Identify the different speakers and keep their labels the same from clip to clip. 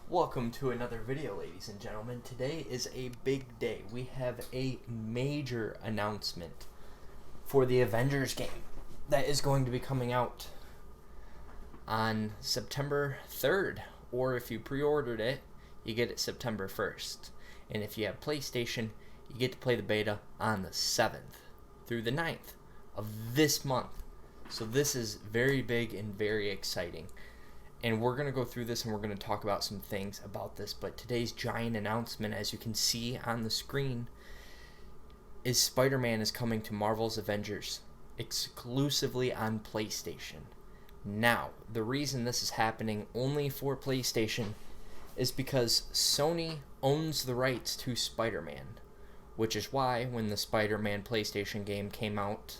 Speaker 1: Welcome to another video, ladies and gentlemen. Today is a big day. We have a major announcement for the Avengers game that is going to be coming out on September 3rd, or if you pre-ordered it, you get it September 1st. And if you have PlayStation, you get to play the beta on the 7th through the 9th of this month. So this is very big and very exciting. And we're going to go through this and we're going to talk about some things about this. But today's giant announcement, as you can see on the screen, is SpiderMan is coming to Marvel's Avengers exclusively on PlayStation. Now, the reason this is happening only for PlayStation is because Sony owns the rights to Spider-Man, which is why when the Spider-Man PlayStation game came out,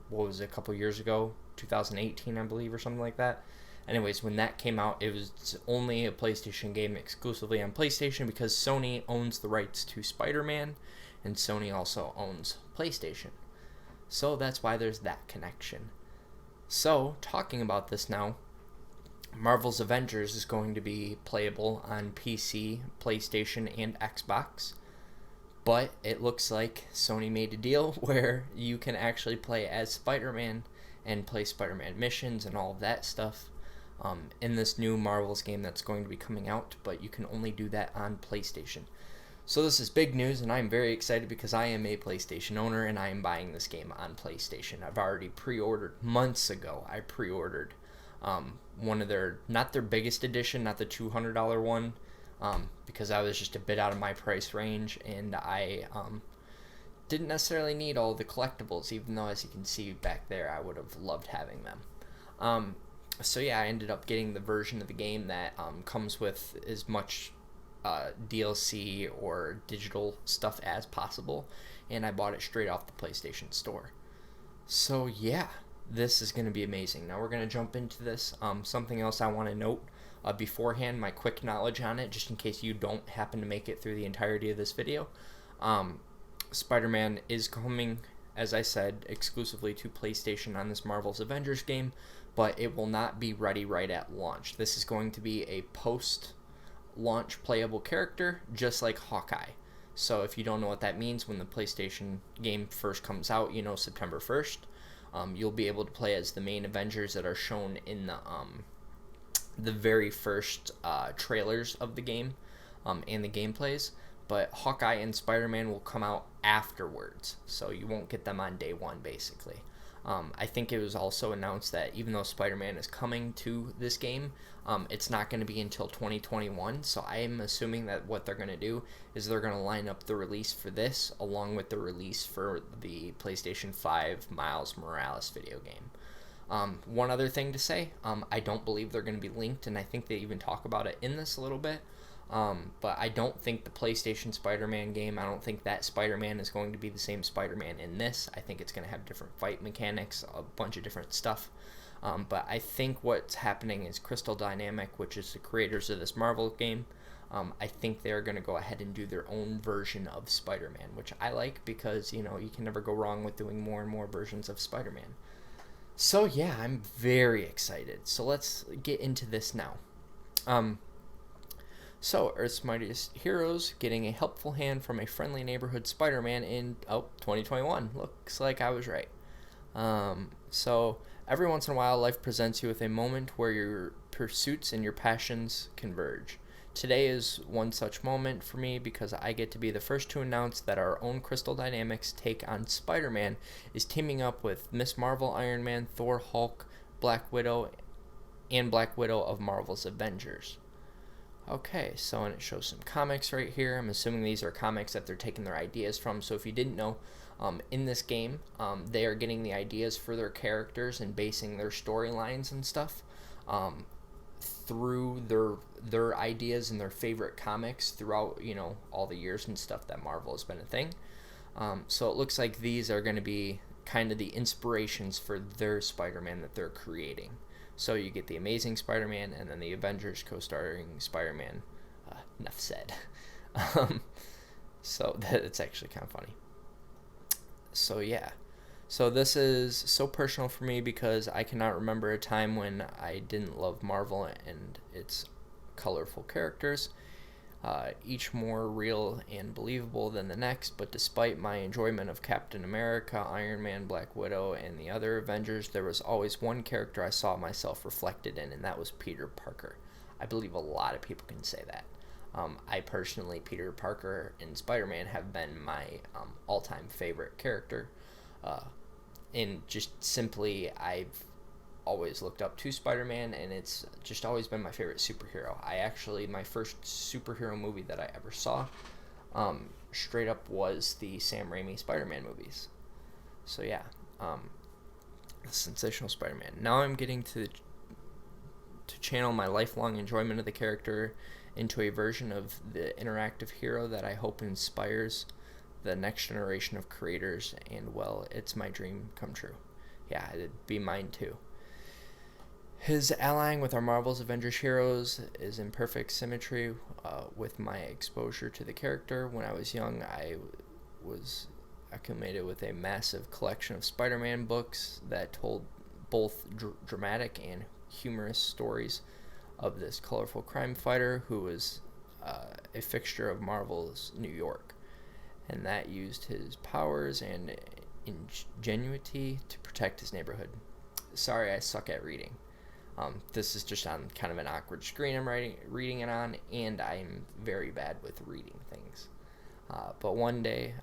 Speaker 1: what was it, a couple years ago, 2018 I believe, or something like that. Anyways, when that came out, it was only a PlayStation game exclusively on PlayStation because Sony owns the rights to Spider-Man, and Sony also owns PlayStation. So that's why there's that connection. So, talking about this now, Marvel's Avengers is going to be playable on PC, PlayStation, and Xbox. But it looks like Sony made a deal where you can actually play as Spider-Man and play Spider-Man missions and all of that stuff in this new Marvels game that's going to be coming out, but you can only do that on PlayStation. So this is big news, and I'm very excited because I am a PlayStation owner and I am buying this game on PlayStation. I've already pre-ordered months ago. I pre-ordered one of their, not their biggest edition, not the $200 one, because I was just a bit out of my price range, and I didn't necessarily need all the collectibles, even though, as you can see back there, I would have loved having them. So yeah, I ended up getting the version of the game that comes with as much DLC or digital stuff as possible, and I bought it straight off the PlayStation Store. So yeah, this is going to be amazing. Now we're going to jump into this. Something else I want to note beforehand, my quick knowledge on it, just in case you don't happen to make it through the entirety of this video. Spider-Man is coming, as I said, exclusively to PlayStation on this Marvel's Avengers game, but it will not be ready right at launch. This is going to be a post-launch playable character, just like Hawkeye. So if you don't know what that means, when the PlayStation game first comes out, September 1st, you'll be able to play as the main Avengers that are shown in the very first trailers of the game and the gameplays. But Hawkeye and Spider-Man will come out afterwards, so you won't get them on day one, basically. I think it was also announced that even though Spider-Man is coming to this game, it's not going to be until 2021, so I'm assuming that what they're going to do is they're going to line up the release for this along with the release for the PlayStation 5 Miles Morales video game. One other thing to say, I don't believe they're going to be linked, and I think they even talk about it in this a little bit. But I don't think the PlayStation Spider-Man game, I don't think that Spider-Man is going to be the same Spider-Man in this. I think it's going to have different fight mechanics, a bunch of different stuff. But I think what's happening is Crystal Dynamics, which is the creators of this Marvel game, I think they're going to go ahead and do their own version of Spider-Man, which I like because, you can never go wrong with doing more and more versions of Spider-Man. So yeah, I'm very excited. So let's get into this now. So, Earth's Mightiest Heroes getting a helpful hand from a friendly neighborhood Spider-Man in 2021. Looks like I was right. So, every once in a while, life presents you with a moment where your pursuits and your passions converge. Today is one such moment for me because I get to be the first to announce that our own Crystal Dynamics take on Spider-Man is teaming up with Miss Marvel, Iron Man, Thor, Hulk, Black Widow of Marvel's Avengers. Okay, so and it shows some comics right here. I'm assuming these are comics that they're taking their ideas from. So if you didn't know, in this game, they are getting the ideas for their characters and basing their storylines and stuff through their ideas and their favorite comics throughout, all the years and stuff that Marvel has been a thing. So it looks like these are going to be kind of the inspirations for their Spider-Man that they're creating. So you get the Amazing Spider-Man and then the Avengers co-starring Spider-Man. Enough said. So that's actually kind of funny. So yeah. So this is so personal for me because I cannot remember a time when I didn't love Marvel, and it's colorful characters, each more real and believable than the next. But despite my enjoyment of Captain America, Iron Man, Black Widow, and the other Avengers, there was always one character I saw myself reflected in, and that was Peter Parker. I believe a lot of people can say that. I personally, Peter Parker and Spider-Man have been my all-time favorite character. And just simply, I've always looked up to Spider-Man, and it's just always been my favorite superhero. My first superhero movie that I ever saw, straight up, was the Sam Raimi Spider-Man movies. So yeah, the sensational Spider-Man. Now I'm getting to channel my lifelong enjoyment of the character into a version of the interactive hero that I hope inspires the next generation of creators, and well, it's my dream come true. Yeah, it'd be mine too. His allying with our Marvels Avengers heroes is in perfect symmetry with my exposure to the character. When I was young, I was acclimated with a massive collection of Spider-Man books that told both dramatic and humorous stories of this colorful crime fighter who was a fixture of Marvel's New York, and that used his powers and ingenuity to protect his neighborhood. Sorry, I suck at reading. This is just on kind of an awkward screen I'm reading it on, and I'm very bad with reading things. But one day,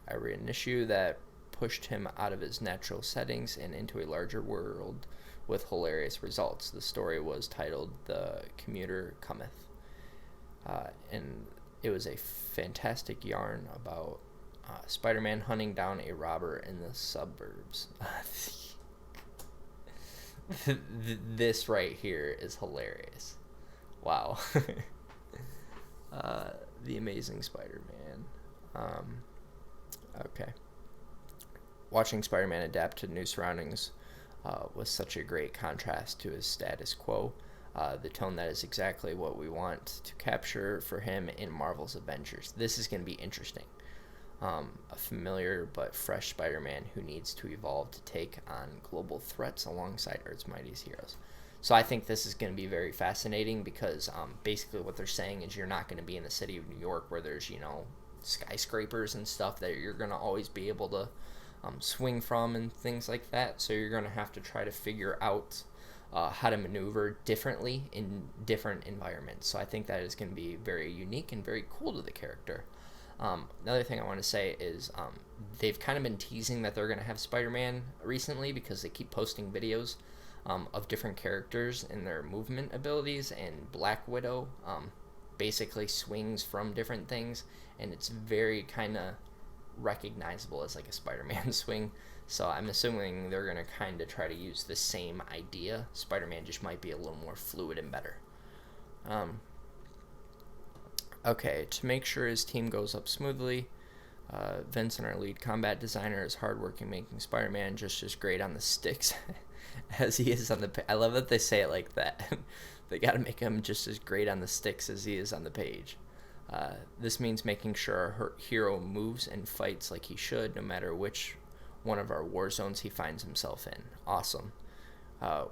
Speaker 1: I read an issue that pushed him out of his natural settings and into a larger world with hilarious results. The story was titled "The Commuter Cometh," and it was a fantastic yarn about Spider-Man hunting down a robber in the suburbs. This right here is hilarious. Wow. The Amazing Spider-Man. Okay. Watching Spider-Man adapt to new surroundings was such a great contrast to his status quo. The tone that is exactly what we want to capture for him in Marvel's Avengers. This is going to be interesting. A familiar but fresh Spider-Man who needs to evolve to take on global threats alongside Earth's mightiest heroes. So I think this is going to be very fascinating because basically what they're saying is you're not going to be in the city of New York where there's, skyscrapers and stuff that you're going to always be able to swing from and things like that. So you're going to have to try to figure out how to maneuver differently in different environments. So I think that is going to be very unique and very cool to the character. Another thing I want to say is they've kind of been teasing that they're going to have Spider-Man recently because they keep posting videos of different characters and their movement abilities, and Black Widow basically swings from different things, and it's very kind of recognizable as like a Spider-Man swing. So I'm assuming they're going to kind of try to use the same idea. Spider-Man just might be a little more fluid and better. Okay, to make sure his team goes up smoothly, Vincent, our lead combat designer, is hardworking, making Spider-Man just as great on the sticks as he is on the page. I love that they say it like that. They got to make him just as great on the sticks as he is on the page. This means making sure our hero moves and fights like he should, no matter which one of our war zones he finds himself in. Awesome.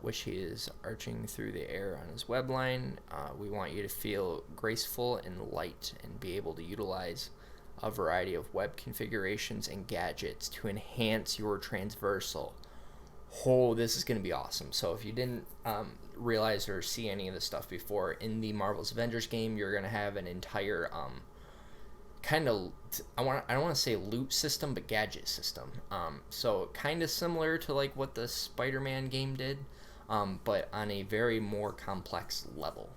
Speaker 1: Which he is arching through the air on his web line. We want you to feel graceful and light and be able to utilize a variety of web configurations and gadgets to enhance your transversal. Oh, this is going to be awesome. So if you didn't realize or see any of this stuff before, in the Marvels Avengers game, you're going to have an entire kind of, I don't want to say loot system, but gadget system. So kind of similar to like what the Spider-Man game did, but on a very more complex level.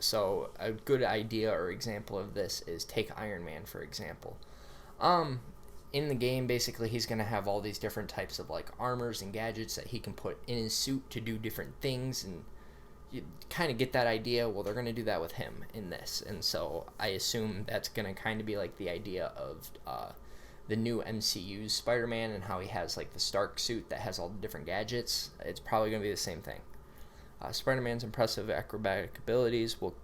Speaker 1: So a good idea or example of this is take Iron Man, for example. In the game, basically, he's going to have all these different types of like armors and gadgets that he can put in his suit to do different things, and you kind of get that idea. Well, they're going to do that with him in this, and so I assume that's going to kind of be like the idea of the new MCU's Spider-Man and how he has like the Stark suit that has all the different gadgets. It's probably going to be the same thing. Spider-Man's impressive acrobatic abilities will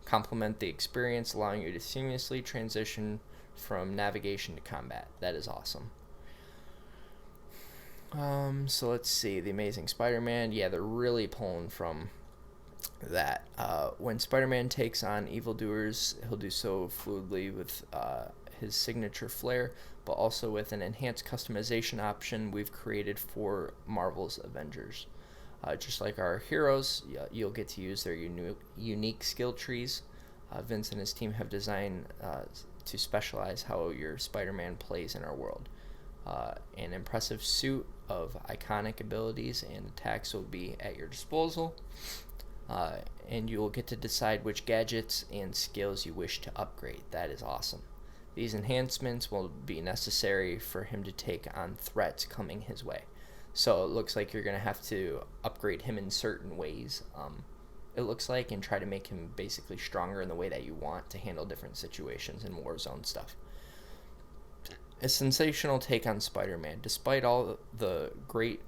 Speaker 1: complement the experience, allowing you to seamlessly transition from navigation to combat. That is awesome. So let's see. The Amazing Spider-Man. Yeah, they're really pulling from that when Spider-Man takes on evildoers, he'll do so fluidly with his signature flair, but also with an enhanced customization option we've created for Marvel's Avengers. Just like our heroes, you'll get to use their unique skill trees. Vince and his team have designed to specialize how your Spider-Man plays in our world. An impressive suit of iconic abilities and attacks will be at your disposal, and you will get to decide which gadgets and skills you wish to upgrade. That is awesome. These enhancements will be necessary for him to take on threats coming his way. So it looks like you're going to have to upgrade him in certain ways, it looks like, and try to make him basically stronger in the way that you want to handle different situations and Warzone stuff. A sensational take on Spider-Man. Despite all the great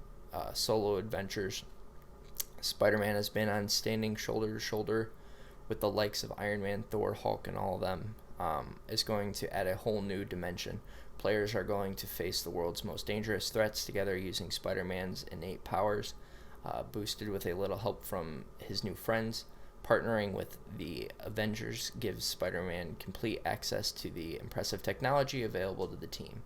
Speaker 1: solo adventures, Spider-Man has been on standing shoulder to shoulder with the likes of Iron Man, Thor, Hulk, and all of them. Is going to add a whole new dimension. Players are going to face the world's most dangerous threats together using Spider-Man's innate powers, boosted with a little help from his new friends. Partnering with the Avengers gives Spider-Man complete access to the impressive technology available to the team,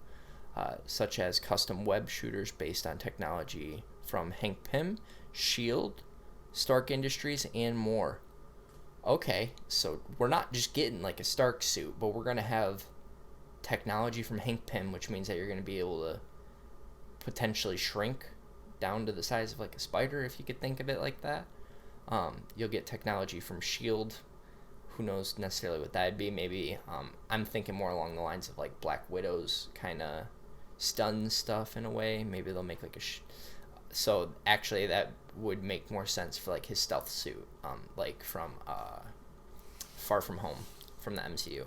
Speaker 1: such as custom web shooters based on technology from Hank Pym, S.H.I.E.L.D., Stark Industries, and more. Okay, so we're not just getting like a Stark suit, but we're going to have technology from Hank Pym, which means that you're going to be able to potentially shrink down to the size of like a spider, if you could think of it like that. You'll get technology from S.H.I.E.L.D. Who knows necessarily what that'd be? Maybe I'm thinking more along the lines of like Black Widow's kind of stun stuff in a way. Maybe they'll make like so actually that would make more sense for like his stealth suit, like from Far From Home from the MCU.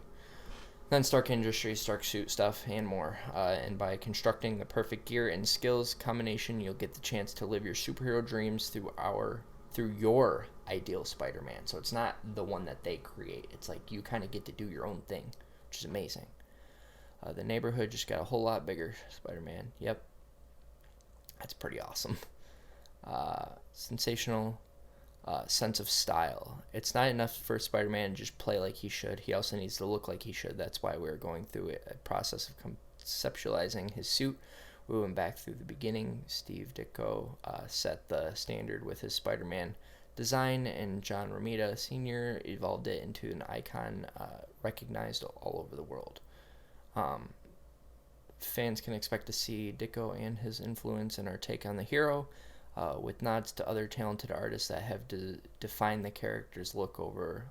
Speaker 1: Then Stark Industries, Stark suit stuff, and more. And by constructing the perfect gear and skills combination, you'll get the chance to live your superhero dreams through your ideal Spider-Man. So it's not the one that they create. It's like you kind of get to do your own thing, which is amazing. The neighborhood just got a whole lot bigger. Spider-Man. Yep. That's pretty awesome. Sensational sense of style. It's not enough for Spider-Man to just play like he should. He also needs to look like he should. That's why we're going through a process of conceptualizing his suit. We went back through the beginning. Steve Ditko set the standard with his Spider-Man design, and John Romita Sr. evolved it into an icon recognized all over the world. Fans can expect to see Ditko and his influence in our take on the hero, with nods to other talented artists that have defined the character's look over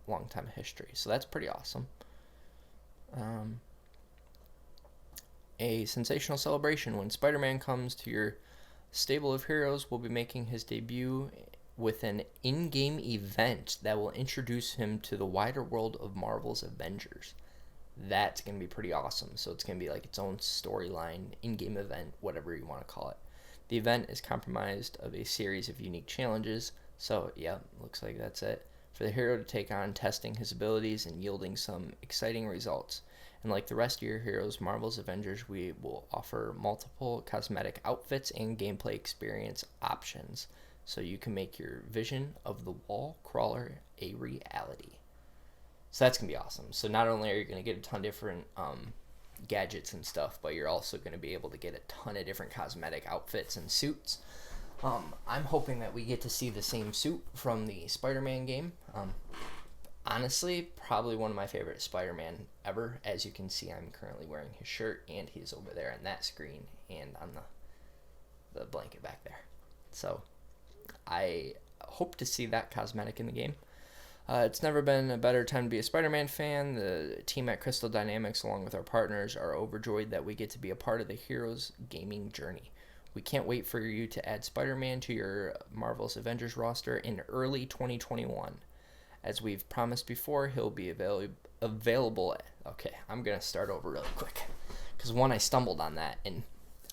Speaker 1: long time history. So that's pretty awesome. A sensational celebration. When Spider-Man comes to your stable of heroes, will be making his debut with an in-game event that will introduce him to the wider world of Marvel's Avengers. That's going to be pretty awesome. So it's going to be like its own storyline, in-game event, whatever you want to call it. The event is comprised of a series of unique challenges. So, yeah, looks like that's it. For the hero to take on, testing his abilities and yielding some exciting results. And like the rest of your heroes, Marvel's Avengers, we will offer multiple cosmetic outfits and gameplay experience options, so you can make your vision of the wall crawler a reality. So that's going to be awesome. So not only are you going to get a ton of different gadgets and stuff, but you're also going to be able to get a ton of different cosmetic outfits and suits. I'm hoping that we get to see the same suit from the Spider-Man game. Honestly, probably one of my favorite Spider-Man ever. As you can see, I'm currently wearing his shirt, and he's over there on that screen and on the blanket back there. So I hope to see that cosmetic in the game. It's never been a better time to be a Spider-Man fan. The team at Crystal Dynamics, along with our partners, are overjoyed that we get to be a part of the hero's gaming journey. We can't wait for you to add Spider-Man to your Marvel's Avengers roster in early 2021. As we've promised before, he'll be available. Okay, I'm going to start over really quick. Because one, I stumbled on that, and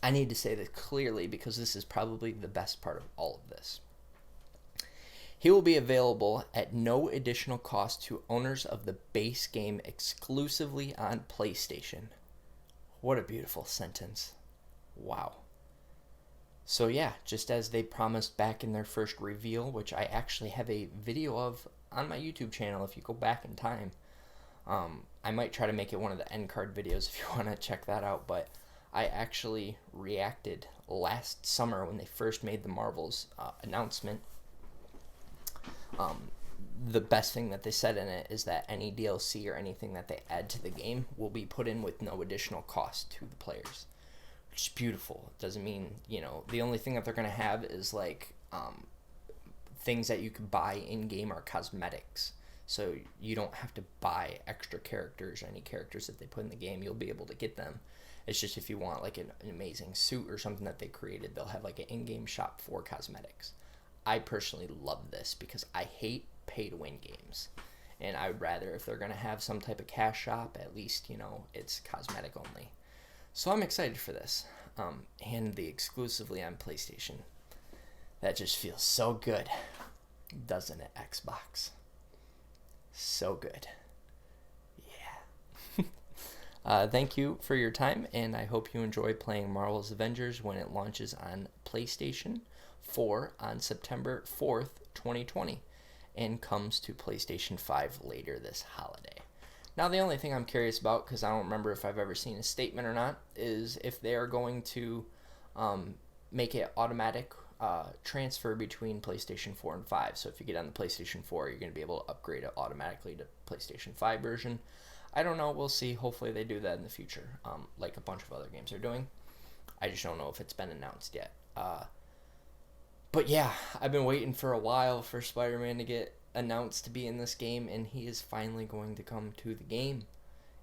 Speaker 1: I need to say this clearly because this is probably the best part of all of this. He will be available at no additional cost to owners of the base game exclusively on PlayStation. What a beautiful sentence. Wow. So yeah, just as they promised back in their first reveal, which I actually have a video of on my YouTube channel if you go back in time. I might try to make it one of the end card videos if you want to check that out, but I actually reacted last summer when they first made the Marvels announcement. The best thing that they said in it is that any DLC or anything that they add to the game will be put in with no additional cost to the players, which is beautiful. It doesn't mean, the only thing that they're going to have is like things that you can buy in game are cosmetics. So you don't have to buy extra characters or any characters that they put in the game. You'll be able to get them. It's just if you want like an amazing suit or something that they created, they'll have like an in-game shop for cosmetics. I personally love this because I hate pay-to-win games. And I would rather, if they're going to have some type of cash shop, at least, it's cosmetic only. So I'm excited for this. And the exclusively on PlayStation. That just feels so good, doesn't it, Xbox? So good. Yeah. Thank you for your time, and I hope you enjoy playing Marvel's Avengers when it launches on PlayStation 4 on September 4th, 2020, and comes to PlayStation 5 later this holiday. Now, the only thing I'm curious about, because I don't remember if I've ever seen a statement or not, is if they are going to make it automatic transfer between PlayStation 4 and 5. So if you get on the PlayStation 4, you're going to be able to upgrade it automatically to PlayStation 5 version. I don't know. We'll see. Hopefully they do that in the future, like a bunch of other games are doing. I just don't know if it's been announced yet. But yeah, I've been waiting for a while for Spider-Man to get announced to be in this game, and he is finally going to come to the game.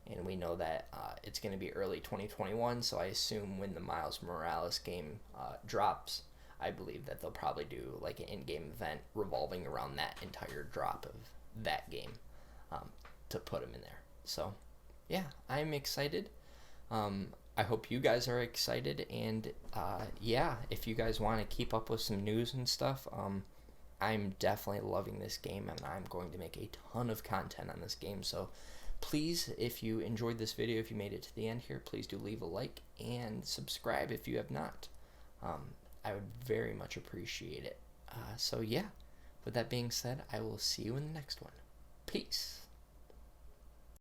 Speaker 1: And we know that it's going to be early 2021, so I assume when the Miles Morales game drops, I believe that they'll probably do like an in-game event revolving around that entire drop of that game to put him in there. So, yeah, I'm excited. I hope you guys are excited, and yeah, if you guys want to keep up with some news and stuff, I'm definitely loving this game, and I'm going to make a ton of content on this game. So please, if you enjoyed this video, if you made it to the end here, please do leave a like and subscribe if you have not. I would very much appreciate it. So yeah, with that being said, I will see you in the next one. Peace.